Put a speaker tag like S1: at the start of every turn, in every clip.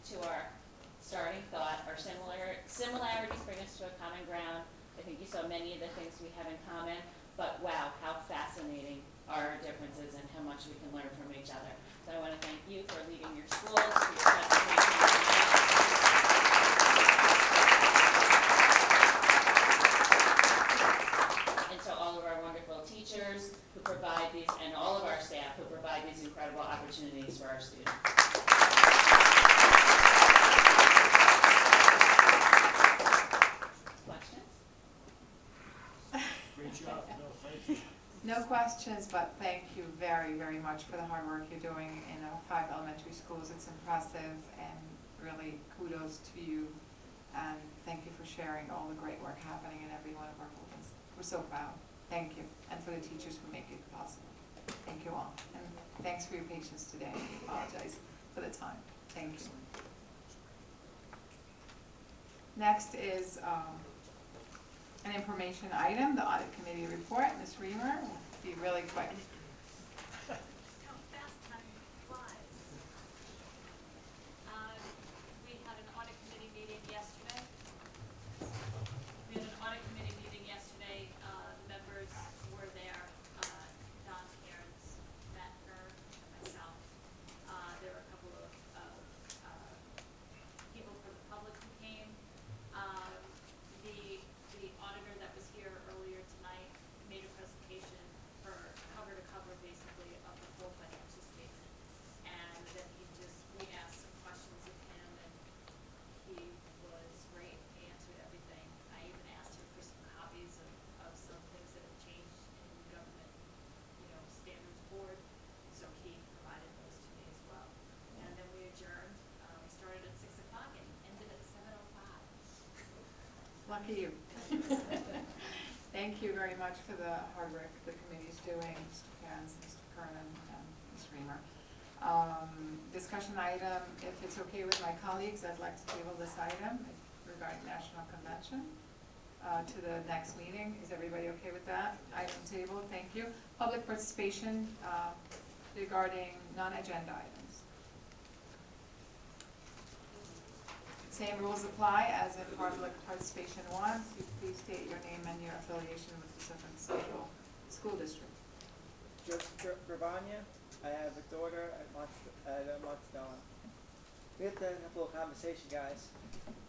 S1: to our starting thought. Our similarities bring us to a common ground. I think you saw many of the things we have in common, but wow, how fascinating are our differences and how much we can learn from each other. So I want to thank you for leading your schools, for your presentation. And to all of our wonderful teachers who provide these, and all of our staff who provide these incredible opportunities for our students. Questions?
S2: Great job. No, thank you.
S3: No questions, but thank you very, very much for the hard work you're doing in our 5 elementary schools. It's impressive, and really kudos to you. And thank you for sharing all the great work happening in every one of our buildings. We're so proud. Thank you. And for the teachers who make it possible. Thank you all. And thanks for your patience today. I apologize for the time. Thank you. Next is an information item, the audit committee report. Ms. Reamer will be really quick.
S4: How fast time flies. We had an audit committee meeting yesterday. Members were there. Don Cairns, Matt Kern, and myself. There were a couple of people from the public who came. The auditor that was here earlier tonight made a presentation for cover to cover basically of the full financial statement. And then we asked some questions of him, and he was great. He answered everything. I even asked him for some copies of some things that have changed in government, standards board. So he provided those to me as well. And then we adjourned. We started at 6 o'clock and ended at 7:05.
S3: Lucky you. Thank you very much for the hard work the committee's doing, Mr. Cairns, Mr. Kernan, and Ms. Reamer. Discussion item, if it's okay with my colleagues, I'd like to table this item regarding National Convention to the next meeting. Is everybody okay with that? Item table, thank you. Public participation regarding non-agenda items. Same rules apply as in public participation 1. So please state your name and your affiliation with the Suffolk Central School District.
S5: Joseph Gravagna. I have a daughter at Montedon. We have to have a little conversation, guys.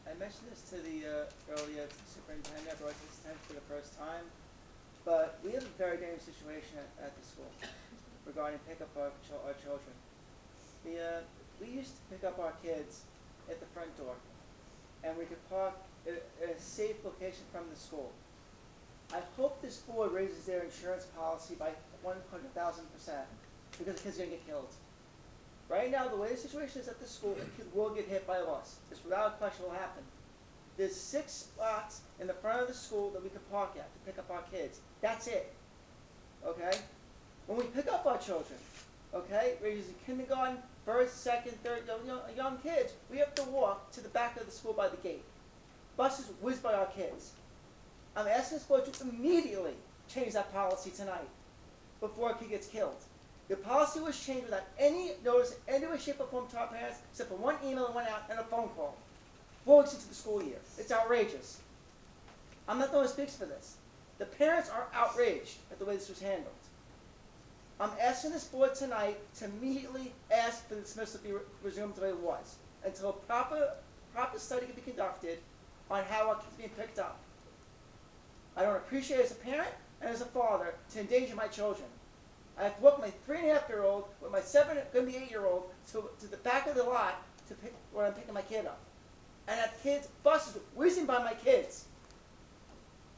S5: I mentioned this to the earlier to the superintendent. I brought this attention for the first time, but we have a very dangerous situation at the school regarding pick up our children. We used to pick up our kids at the front door, and we could park in a safe location from the school. I hope this board raises their insurance policy by 100,000%, because the kids are going to get killed. Right now, the way the situation is at the school, a kid will get hit by a bus. This without question will happen. There's 6 spots in the front of the school that we can park at to pick up our kids. That's it. Okay? When we pick up our children, okay, raising kindergarten, first, second, third, young kids, we have to walk to the back of the school by the gate. Buses whiz by our kids. I'm asking this board to immediately change that policy tonight before a kid gets killed. The policy was changed without any notice, any way, shape, or form to our parents, except for one email that went out and a phone call. 4 weeks into the school year. It's outrageous. I'm not the one who speaks for this. The parents are outraged at the way this was handled. I'm asking this board tonight to immediately ask for the dismissal to be resumed the way it was, until a proper study can be conducted on how our kids are being picked up. I don't appreciate as a parent and as a father to endanger my children. I have to walk my 3.5-year-old with my going to be 8-year-old to the back of the lot to pick where I'm picking my kid up. And I have kids, buses whizzing by my kids.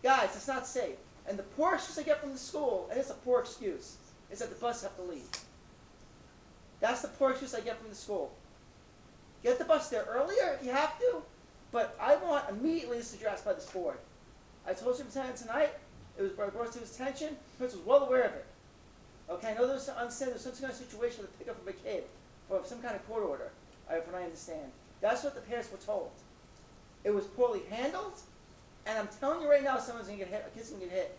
S5: Guys, it's not safe. And the poor excuse I get from the school, and it's a poor excuse, is that the buses have to leave. That's the poor excuse I get from the school. Get the bus there earlier if you have to, but I want immediately this addressed by this board. I told the superintendent tonight, it was brought to his attention, the principal was well aware of it. Okay, I know there's some kind of situation with a pickup of a kid, or some kind of court order, from what I understand. That's what the parents were told. It was poorly handled, and I'm telling you right now, someone's going to get hit, a kid's going to get hit.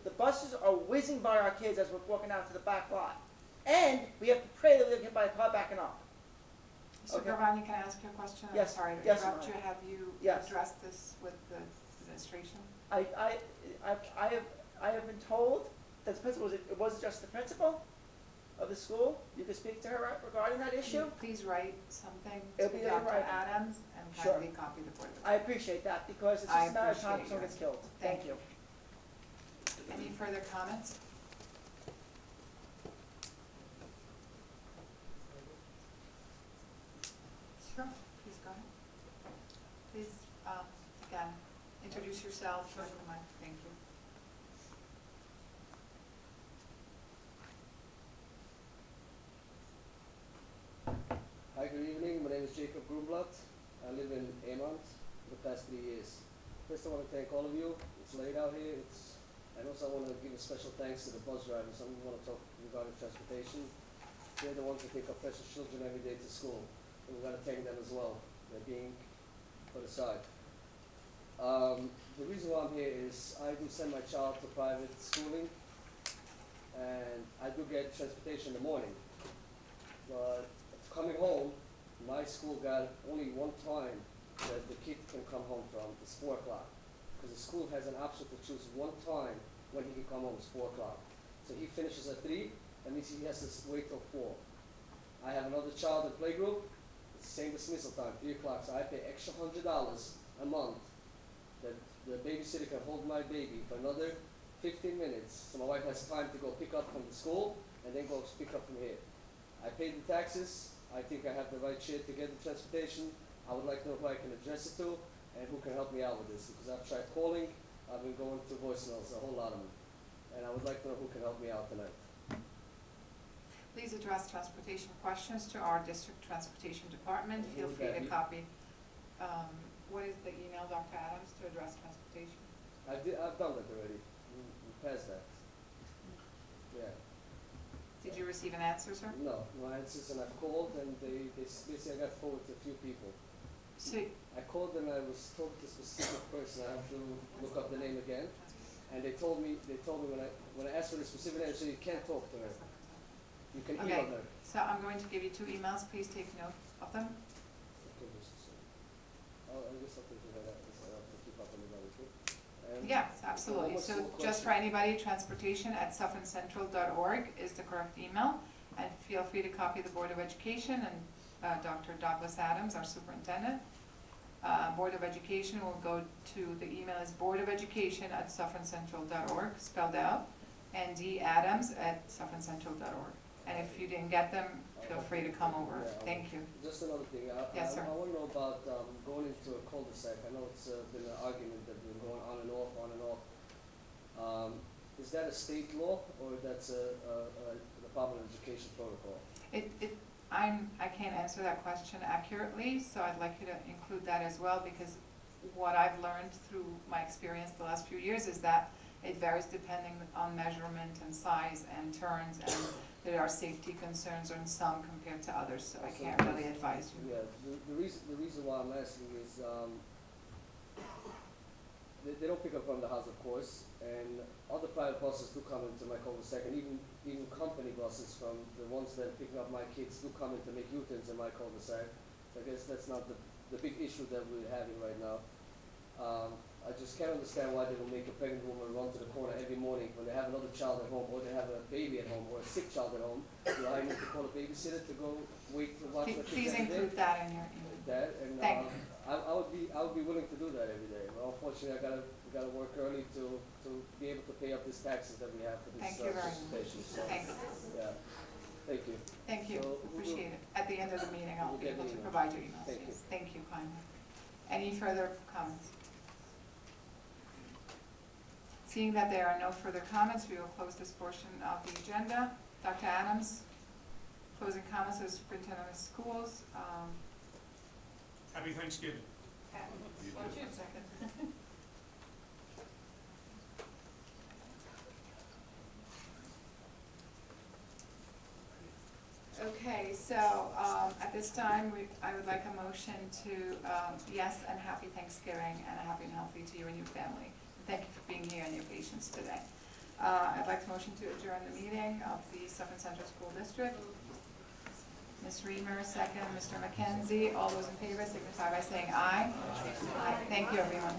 S5: The buses are whizzing by our kids as we're walking out to the back lot. And we have to pray that we don't get by a car backing up.
S3: Mr.
S5: Okay.
S3: Gravani, can I ask you a question? I'm
S5: Yes,
S3: sorry to
S5: yes,
S3: interrupt you.
S5: ma'am.
S3: Have you
S5: Yes.
S3: addressed this with the administration?
S5: I have been told that the principal, it was just the principal of the school. You could speak to her regarding that
S3: Can
S5: issue.
S3: you please write something
S5: It'll
S3: to
S5: be in
S3: Dr.
S5: writing.
S3: Adams and
S5: Sure.
S3: kindly copy the board of
S5: I appreciate that because it's
S3: I
S5: just a matter of time
S3: appreciate
S5: someone
S3: you.
S5: gets killed.
S3: Thank
S5: Thank you.
S3: Any further comments? Sure, please go ahead. Please, again, introduce yourself, join the mic, thank you.
S2: Hi, good evening. My name is Jacob Grunblatt. I live in Aemont for the past 3 years. First, I want to thank all of you. It's late out here. And also I want to give a special thanks to the bus drivers. I want to talk regarding transportation. They're the ones that take our precious children every day to school. And we've got to thank them as well. They're being put aside. The reason why I'm here is I do send my child to private schooling, and I do get transportation in the morning. But coming home, my school got only one time that the kid can come home from. It's 4 o'clock. Because the school has an option to choose one time when he can come home. It's 4 o'clock. So he finishes at 3, that means he has to wait till 4. I have another child in playgroup. It's the same dismissal time, 3 o'clock. So I pay extra $100 a month that the babysitter can hold my baby for another 15 minutes. So my wife has time to go pick up from the school and then go pick up from here. I paid the taxes. I think I have the right shit to get the transportation. I would like to know who I can address it to and who can help me out with this, because I've tried calling, I've been going to voicemails, a whole lot of them. And I would like to know who can help me out tonight.
S3: Please address transportation questions to our district transportation department.
S2: And who
S3: Feel
S2: would
S3: free
S2: that
S3: to
S2: be?
S3: copy. What is the email, Dr. Adams, to address transportation?
S2: I've done that already. We passed that. Yeah.
S3: Did you receive an answer, sir?
S2: No answers, and I've called, and they basically I got forward to a few people.
S3: So,
S2: I called them, and I was told to a specific person. I have to look up the name again. And they told me when I asked for the specific name, they said you can't talk to her. You can
S3: okay,
S2: email her.
S3: so I'm going to give you 2 emails. Please take note of them.
S2: Okay, just a second. I guess I'll take that. I'll keep up on the other too. And
S3: Yes, absolutely.
S2: one
S3: So
S2: more
S3: just for
S2: question.
S3: anybody, transportation@sufferncentral.org is the correct email. And feel free to copy the Board of Education and Dr. Douglas Adams, our superintendent. Board of Education will go to, the email is boardofelucation@sufferncentral.org, spelled out, and dadams@sufferncentral.org. And if you didn't get them, feel free to come over.
S2: Yeah,
S3: Thank you.
S2: Just another thing.
S3: Yes, sir.
S2: I want to know about going into a cul-de-sac. I know it's been an argument that we're going on and off, on and off. Is that a state law, or that's a Department of Education protocol?
S3: I can't answer that question accurately, so I'd like you to include that as well, because what I've learned through my experience the last few years is that it varies depending on measurement and size and turns, and there are safety concerns on some compared to others, so I can't really advise you.
S2: Yeah, the reason why I'm asking is they don't pick up from the house, of course, and other private buses do come into my cul-de-sac, and even company buses from the ones that are picking up my kids do come in to make U-turns in my cul-de-sac. So I guess that's not the big issue that we're having right now. I just can't understand why they will make a pregnant woman run to the corner every morning when they have another child at home, or they have a baby at home, or a sick child at home. Do I need to call a babysitter to go wait to watch my kids
S3: Please
S2: every day?
S3: include that in your email.
S2: That, and
S3: Thank you.
S2: I would be willing to do that every day. Well, unfortunately, I gotta work early to be able to pay up these taxes that we have for this
S3: Thank you very
S2: transportation.
S3: much.
S2: So,
S3: Thank you.
S2: yeah, thank you.
S3: Thank you,
S2: So, who will-
S3: appreciate it. At the end of the meeting, I'll
S2: We'll
S3: be
S2: get
S3: able
S2: the
S3: to
S2: email.
S3: provide your emails.
S2: Thank you.
S3: Yes. Thank you kindly. Any further comments? Seeing that there are no further comments, we will close this portion of the agenda. Dr. Adams, closing comments as superintendent of schools.
S6: Happy Thanksgiving.
S3: One second. Okay, so at this time, I would like a motion to, yes, and happy Thanksgiving and a happy and healthy to you and your family. Thank you for being here and your patience today. I'd like to motion to adjourn the meeting of the Suffolk Central School District. Ms. Reamer, second. Mr. McKenzie, all those in favor signify by saying aye. Aye. Thank you, everyone.